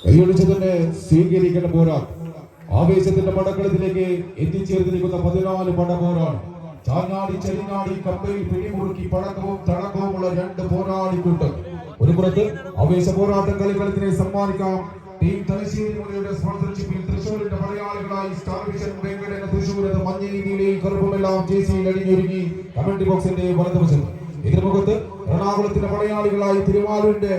കൈയൊഴിച്ചതിനെ സ്വീകരിക്കേണ്ട പോരാട്ടം. ആവേശത്തിന്റെ പടക്കളത്തിലേക്ക് എത്തിച്ചേർന്നിരിക്കുന്ന 14 പടപോരാണ്. ചാഞ്ഞാടി ചെരിഞ്ഞാടി കമ്പയിൽ പിടിമുറുക്കി പടക്കവും തടക്കവുമുള്ള 2 പോരാളിക്കൂട്ടം. ഒരു പുറത്ത് ആവേശ പോരാട്ടം കളിക്കളത്തിനെ സമ്മാനിക്കാം. ടീം തലശ്ശേരിയുടെ സ്പോൺസർഷിപ്പിൽ തൃശ്ശൂരിന്റെ മലയാളികളായി സ്റ്റാർ വിഷൻ വെങ്കടന തൃശ്ശൂർ മഞ്ഞയും നീലയും കറുപ്പുമെല്ലാം ജേസിയിൽ അണിഞ്ഞൊരുങ്ങി കമന്ററി ബോക്സിന്റെ വലതുവശത്ത്. എതിർമുഖത്ത് എറണാകുളത്തിന്റെ മലയാളികളായി തിരുവാലൂരിന്റെ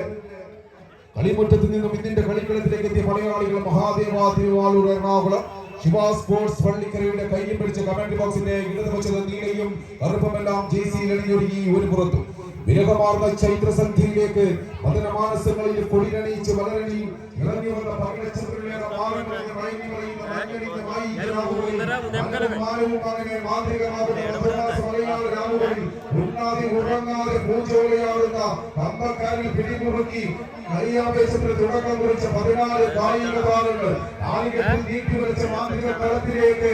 കളിമുറ്റത്ത് നിന്നും ഇന്നിന്റെ കളിക്കളത്തിലേക്ക് എത്തിയ മലയാളികൾ മഹാദേവ തിരുവാലൂർ എറണാകുളം ശിവ സ്പോർട്സ് പള്ളിക്കരയുടെ കയ്യിൽ പിടിച്ച കമന്ററി ബോക്സിന്റെ ഇടതുവശത്ത് നീലയും കറുപ്പുമെല്ലാം ജേസിയിൽ അണിഞ്ഞൊരുങ്ങി ഒരു പുറത്തും. വിരഹമാർന്ന ചൈത്രസന്ധിയിലേക്ക് മദനമാനസങ്ങളിൽ കൊടിരണിയിച്ച് വളരണി ഇറങ്ങി വന്ന പകലച്ചന്ദ്രനിലേറെ മാറുന്ന വൈകികളെയും ഉറങ്ങാതെ പൂജോളിയാടുന്ന കമ്പക്കാരിൽ പിടിമുറുക്കി കളിയാവേശത്തിന് തുടക്കം കുറിച്ച 14 കായിക താരങ്ങൾ നാലികത്തിൽ നീട്ടിവരച്ച മാന്ത്രിക കളത്തിലേക്ക്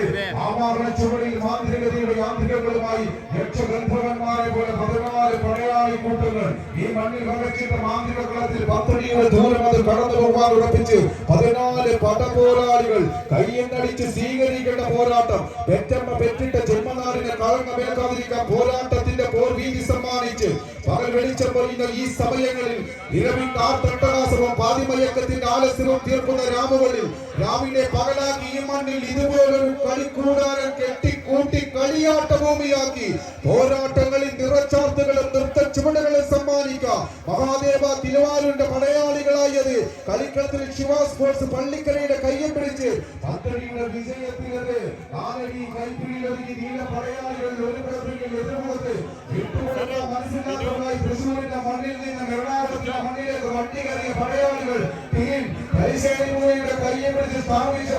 ആവാഹന ചുവടിൽ മാന്ത്രികതയുടെ യാന്ത്രികങ്ങളുമായി യക്ഷഗന്ധർവന്മാരെ പോലെ 14 പടയാളി കൂട്ടങ്ങൾ ഈ മണ്ണിൽ വരച്ചിട്ട മാന്ത്രിക കളത്തിൽ 10 അടിയുടെ ദൂരം അത് കടന്നു പോകാൻ ഉറപ്പിച്ച് 14 പടപോരാളികൾ കയ്യെന്നടിച്ച് സ്വീകരിക്കേണ്ട പോരാട്ടം. പെറ്റമ്മ പെറ്റിട്ട ജന്മനാടിനെ കളങ്കമേൽക്കാതിരിക്കാൻ പോരാട്ടത്തിന്റെ പോർവീതി സമ്മാനിച്ച് പകൽ വെളിച്ചം പൊഴിയുന്ന ഈ സമയങ്ങളിൽ ഇരവിന്റെ ആർത്തട്ടഹാസവും പാതിമയക്കത്തിന്റെ ആലസ്യവും തീർക്കുന്ന രാമുകളിൽ രാവിലെ പകലാക്കി ഈ മണ്ണിൽ ഇതുപോലൊരു കളിക്കൂടാരം കെട്ടിക്കൂട്ടി കളിയാട്ട ഭൂമിയാക്കി പോരാട്ടങ്ങളിൽ നിറച്ചാർത്തുകളും നൃത്ത ചുവടുകളും സമ്മാനിക്കാം. മഹാദേവ തിരുവാലൂരിന്റെ പടയാളികളായത് കളിക്കളത്തിൽ ശിവ സ്പോർട്സ് പള്ളിക്കരയുടെ കയ്യം പിടിച്ച് 10 വിജയത്തിലത് 4 കൈപ്പിടിയിലൊതുങ്ങി നീല പടയാളികൾ ഒരു പ്രശ്നത്തിൽ എതിർമുഖത്ത് മനസ്സിലാക്കുന്നതായി തൃശ്ശൂരിന്റെ മണ്ണിൽ നിന്ന് എറണാകുളത്തിന്റെ മണ്ണിലേക്ക് വണ്ടി കയറിയ പടയാളികൾ ടീം തലശ്ശേരിയുടെ കയ്യെ പിടിച്ച് സ്ഥാപിച്ച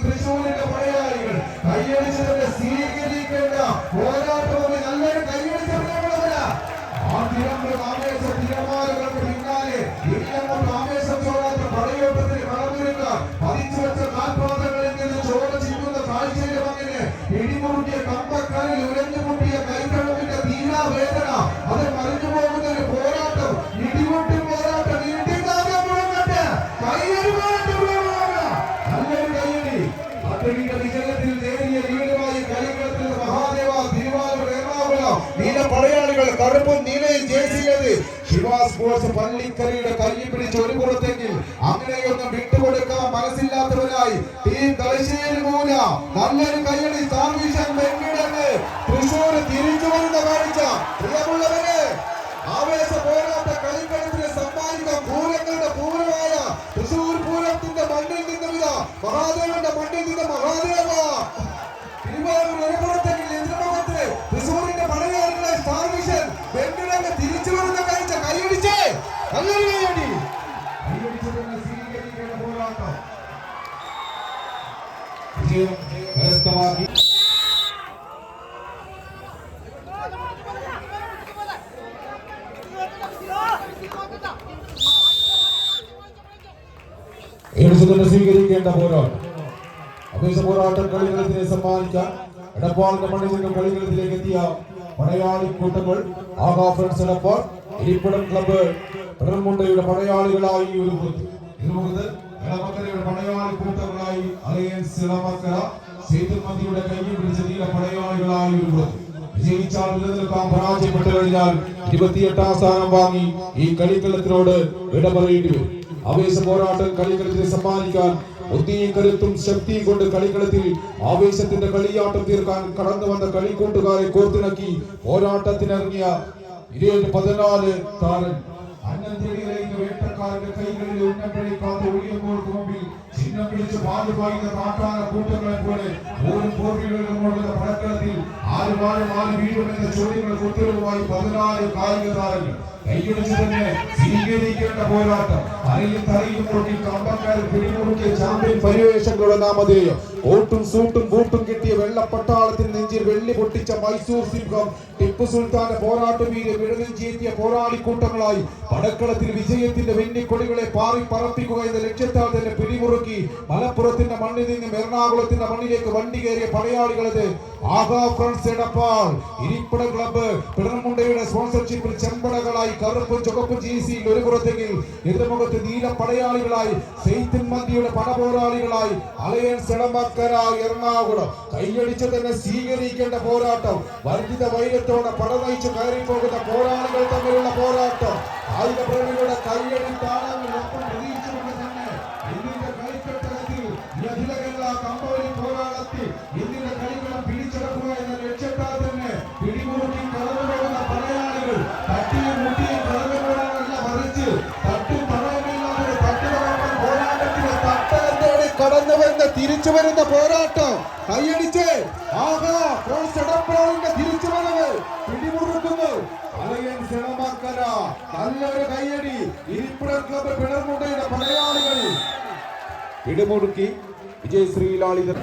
തൃശ്ശൂരിന്റെ പടയാളികൾ കയ്യടിച്ചതിന്റെ സ്വീകരിക്കേണ്ട പോരാട്ടവും നല്ലൊരു കയ്യടിച്ചവരാണ്. ആ ആവേശ തിരമാലകൾക്ക് പിന്നാലെ ഇനിയങ്ങോട്ട് ആവേശം ചോടാത്ത പടയോട്ടത്തിന് കളമൊരുക്കാൻ പതിച്ചു വെച്ച കാൽപാദങ്ങളിൽ നിന്ന് ചോര ചിന്തുന്ന കാഴ്ചയുടെ മണ്ണിന് ഇടിമുറുക്കിയ കമ്പക്കാരിൽ ഉരഞ്ഞുമുട്ടിയ കൈക്കഴവിന്റെ തീരാവേദന അത് മറിഞ്ഞു പോകുന്ന ഒരു പോരാട്ടം. ഇടിമുട്ടി പോരാട്ടം ഇടിക്കാതെ മുഴങ്ങട്ടെ കയ്യടി നല്ലൊരു കയ്യടി. അത്തടിയുടെ വിജയത്തിൽ നേരിയ ലീഡുമായി കളിക്കളത്തിൽ മഹാദേവ തിരുവാലൂർ എറണാകുളം നീല പടയാളികൾ കറുപ്പും നീലയും ജേഴ്സിയത് ശിവ സ്പോർട്സ് പള്ളിക്കരയുടെ കയ്യിൽ പിടിച്ച് ഒരു പുറത്തെങ്കിൽ അങ്ങനെയൊന്നും വിട്ടുകൊടുക്കാൻ മനസ്സില്ലാത്തവരായി ടീം തലശ്ശേരി മൂല നല്ലൊരു കയ്യടി സ്റ്റാർ വിഷൻ വെങ്കടന് തൃശ്ശൂർ തിരിച്ചു വരുന്ന കാഴ്ച. പ്രിയമുള്ളവരെ ആവേശ പോരാട്ട കളിക്കളത്തിന് സമ്മാനിക്കാൻ പൂരങ്ങളുടെ പൂരമായ തൃശ്ശൂർ പൂരത്തിന്റെ മണ്ണിൽ നിന്ന് മഹാദേവന്റെ മണ്ണിൽ നിന്ന് മഹാദേവ തിരുവാലൂർ എതിർമുഖത്തെങ്കിൽ എതിർമുഖത്ത് തൃശ്ശൂരിന്റെ പടയാളികളെ സ്റ്റാർ വിഷൻ വെങ്കടന് തിരിച്ചു വരുന്ന കാഴ്ച. കൈയടിച്ച് നല്ലൊരു കൈയടി. സ്വീകരിക്കേണ്ട പോരാട്ടം വിജയം കരസ്ഥമാക്കി. സ്വീകരിക്കേണ്ട പോരാട്ടം അപേക്ഷ പോരാട്ടം കളികളത്തിനെ സമ്മാനിക്കാൻ എടപ്പാളിന്റെ മണ്ണിൽ നിന്നും കളികളത്തിലേക്ക് എത്തിയ പടയാളി കൂട്ടങ്ങൾ ആകാ ഫ്രണ്ട്സ് എടപ്പാൾ ഇരിപ്പിടം ക്ലബ്ബ് പെടർമുണ്ടയുടെ പടയാളികളായി ഒരു ഇരുമുഖത്ത് ഇളമക്കരയുടെ പടയാളി കൂട്ടങ്ങളായി അലയൻസ് ഇളമക്കര സേതുമതിയുടെ കയ്യിൽ പിടിച്ച നീല പടയാളികളായി ഒരു പുറത്ത്. വിജയിച്ചാൽ നിലനിൽക്കാൻ പരാജയപ്പെട്ടു കഴിഞ്ഞാൽ 28ാം സ്ഥാനം വാങ്ങി ഈ കളിക്കളത്തിനോട് വിട പറയേണ്ടി വരും. ആവേശ പോരാട്ടം കളിക്കളത്തിനെ സമ്മാനിക്കാൻ ബുദ്ധിയും കരുത്തും ശക്തിയും കൊണ്ട് കളിക്കളത്തിൽ ആവേശത്തിന്റെ കളിയാട്ടം തീർക്കാൻ കടന്നു വന്ന കളിക്കൂട്ടുകാരെ കോർത്തിണക്കി പോരാട്ടത്തിനിറങ്ങിയ 14 താരൻ വേട്ടക്കാരന്റെ കൈകളിൽ ഉന്നം പിടിക്കാത്ത ഒഴിയങ്ങൾക്ക് മുമ്പിൽ ചിഹ്നം പിടിച്ച് പാടുപായുന്ന കാട്ടാന കൂട്ടങ്ങളെ പോലെ ഓരോ പോർവികളുമുള്ള പടക്കളത്തിൽ ആര് വീഴുമെന്ന ചോദ്യങ്ങൾക്ക് ഉത്തരവുമായി 14 കായിക താരങ്ങൾ കൈയടിച്ച് തന്നെ സ്വീകരിക്കേണ്ട പോരാട്ടം. അരയും തറയും പൊട്ടി കമ്പക്കാർ പിടിമുറുക്കിയ ചാമ്പ്യൻ പരിവേഷങ്ങളുടെ നാമധേയം കോട്ടും സൂട്ടും ബൂട്ടും കിട്ടിയ വെള്ളപ്പട്ടാളത്തിന് നെഞ്ചിൽ വെള്ളി പൊട്ടിച്ച മൈസൂർ സിംഹം ടിപ്പു സുൽത്താന്റെ പോരാട്ടമീരെ വിടനെഞ്ചേറ്റിയ പോരാളിക്കൂട്ടങ്ങളായി പടക്കളത്തിൽ വിജയത്തിന്റെ വെന്നിക്കൊടികളെ പാറി പറപ്പിക്കുക എന്ന ലക്ഷ്യത്താൽ തന്നെ പിടിമുറുക്കി മലപ്പുറത്തിന്റെ മണ്ണിൽ നിന്നും എറണാകുളത്തിന്റെ മണ്ണിലേക്ക് വണ്ടി കയറിയ പടയാളികളത് ആഹാ ഫ്രണ്ട്സ് എടപ്പാൾ ഇരിപ്പിട ക്ലബ്ബ് പിടർമുണ്ടയുടെ സ്പോൺസർഷിപ്പിൽ ചെമ്പടകളായി കറുപ്പും ചുവപ്പും ജീസിയിൽ ഒരു പുറത്തെങ്കിൽ എതിർമുഖത്ത് നീല പടയാളികളായി സെയ്ത്തിൻ മന്തിയുടെ പടപോരാളികളായി അലയൻസ് എടമക്കര എറണാകുളം കൈയടിച്ച് തന്നെ സ്വീകരിക്കേണ്ട പോരാട്ടം വർദ്ധിത വൈരത്തോടെ പട നയിച്ച് കയറിപ്പോകുന്ന പോരാളികൾ തമ്മിലുള്ള പോരാട്ടം കായിക പ്രേമികളുടെ കൈയടി താളങ്ങളൊപ്പം പ്രതീക്ഷിച്ചുകൊണ്ട് തന്നെ ഇന്ത്യയുടെ കളിക്കട്ടകത്തിൽ കമ്പവലി പോരാളത്തിൽ ഇന്ത്യയുടെ കളിക്കളം പിടിച്ചെടുക്കുക എന്ന ലക്ഷ്യത്താൽ തന്നെ പിടിമുറുക്കി കടന്നുപോകുന്ന പടയാളികൾ തട്ടിയും മുട്ടിയും കടന്നുപോകാനല്ല മറിച്ച് തട്ടും തടവുമില്ലാതെ തട്ടുതടവൻ പോരാട്ടത്തിന് തട്ടകത്തോടെ കടന്നു വരുന്ന തിരിച്ചു വരുന്ന പോരാട്ടം കൈയടിച്ച് ആഹാ ഫ്രണ്ട്സ് എടപ്പാളിന്റെ തിരിച്ചു വരവ് പിടിമുറുക്കുന്നു അലയൻസ് എടമക്കര നല്ലൊരു കൈയടി ഇരിപ്പിടം ക്ലബ്ബ് പിടർമുണ്ടയുടെ പടയാളികൾ പിടിമുറുക്കി വിജയശ്രീ ലാളിതൻ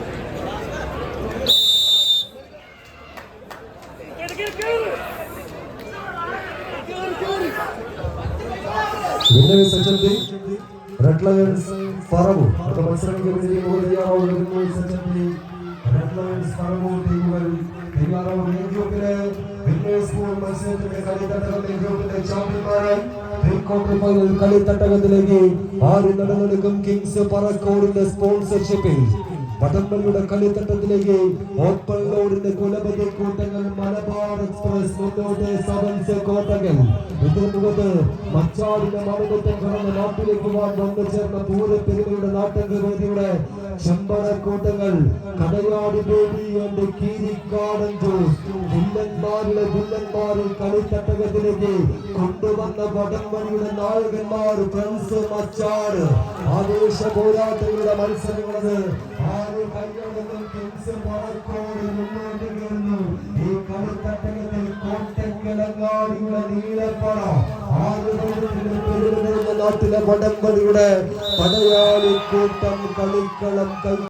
റെഡ് ലയൺസ് പറവൂർ മത്സരങ്ങൾക്ക് റെഡ് ലയൺസ് പറവൂർ ടീമുകൾ മത്സരത്തിന്റെ കളിത്തട്ടകത്തിൽ ചാമ്പ്യന്മാരായി ക്വാർട്ടർ ഫൈനൽ കളിത്തട്ടകത്തിലേക്ക് ആര് നടന്നെടുക്കും കിങ്സ് പറക്കോടിന്റെ സ്പോൺസർഷിപ്പിൽ വടംവലിയുടെ കളിത്തട്ടത്തിലേക്ക് ഓപ്പൺ ലോഡിന്റെ കുലപതി കൂട്ടങ്ങൾ മലബാർ എക്സ്പ്രസ് മുന്നോട്ട് സെവൻസ് കോട്ടകൾ എതിർമുഖത്ത് മച്ചാടിന്റെ മറുപറ്റം കടന്ന് നാട്ടിലേക്ക് വന്നു ചേർന്ന പൂരപ്പെരുമയുടെ നാട്ടകവേദിയുടെ ചെമ്പടക്കൂട്ടങ്ങൾ കടയാടി ബേബി ആൻഡ് കീരിക്കാടൻ ജോസ് വില്ലന്മാരിൽ കളിത്തട്ടകത്തിലേക്ക് കൊണ്ടുവന്ന വടംവലിയുടെ നായകന്മാർ ഫ്രണ്ട്സ് മച്ചാട് ആവേശ പോരാട്ടങ്ങളുടെ മത്സരങ്ങളത് ആറ് കൈകളിലും കിങ്സ് പറക്കോട് മുന്നോട്ട് കയറുന്നു ഈ കളിത്തട്ടകത്തിൽ കോട്ടക്കലങ്ങാടിയുടെ നീലപ്പട നാട്ടിലെ വടംവലിയുടെ പടയാളി കൂട്ടം കളിക്കളം